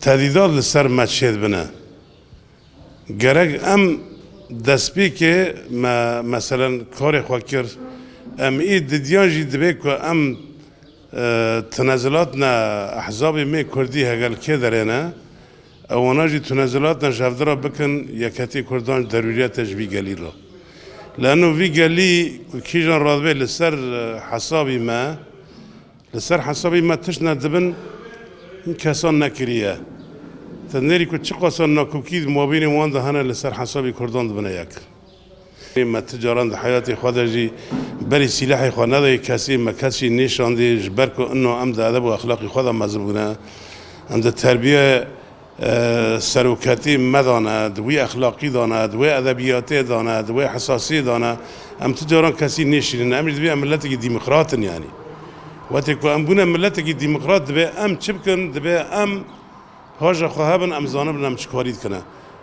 تهدیدات لسر مچید بنا گرگ ام دست بی که مثلا کار خواه کرد ام ای دیدیان جی دبی که ام تنازلات نه احزاب می کردی هگل که داره نه اونا جی تنازلات نه جفدرا بکن یکتی کردان ضروریات جبی گلی را لانه وی گلی کیجان رادبه لسر حسابی ما تش ندبن این کسان نکریه تنری که چه قصان نکوکید مابین وان ده هنر لسر حسابی کردان دبنه یک ما تجاران ده حیات خودجی بری سلاح خود ندای کسی مکسی نشان دی جبر که انه ام ده ادب و اخلاق خود مذبونه ام ده تربیه سروکتی مداند وی اخلاقی داند وی ادبیاتی داند وی حساسی داند ام تجاران کسی نشینن امر دبی ملت کی دموکراتن یعنی وقتی که ام بونه ملت کی دموکرات دبی ام چبکن دبی ام هاج خواهبن ام زانبن ام چکارید کنه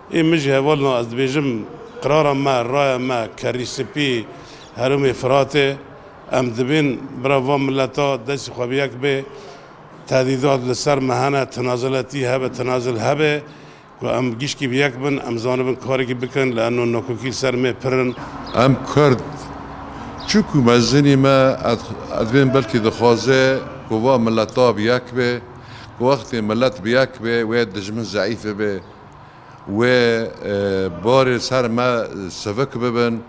این مجه والنا از بیجم قرار ما رای ما کریسپی هرم فراته ام دبین برای ملتا دست خوابیک به تهدیدات لسر مهانه تنازلاتی هبه تنازل هبه و ام گیش کی بیک بن ام زانبن کاری کی بکن لانه نکوکی سر می پرن ام کرد چوکو مزنی ما ادوین بلکی دخوازه کوا ملتا بیک به وقتی ملت بیک به و دجمن ضعیف به و بار سر ما سفک ببن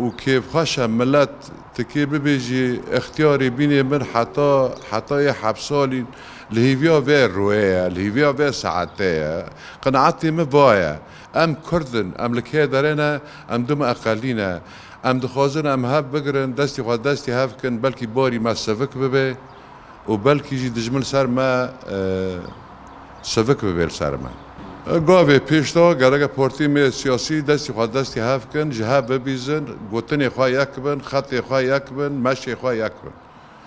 و کیف خشم ملت تکی ببیجی اختیاری بینی من حتی حبسالی لهیویا و رویه لهیویا و ساعته قناعتی مبایا ام کردن ام لکه دارنا ام دوم اقلینا ام دخوازن ام هب بگرن دستی خود دستی هف کن بلکی باری ما سفک ببه و بلکی جی دجمن سر ما سفک ببه سر ما گاوی پیشتا گرگ پارتی می سیاسی دستی خود دستی هف کن جهاب ببیزن گوتنی خواه یک بن خطی خواه یک بن مشی خواه یک بن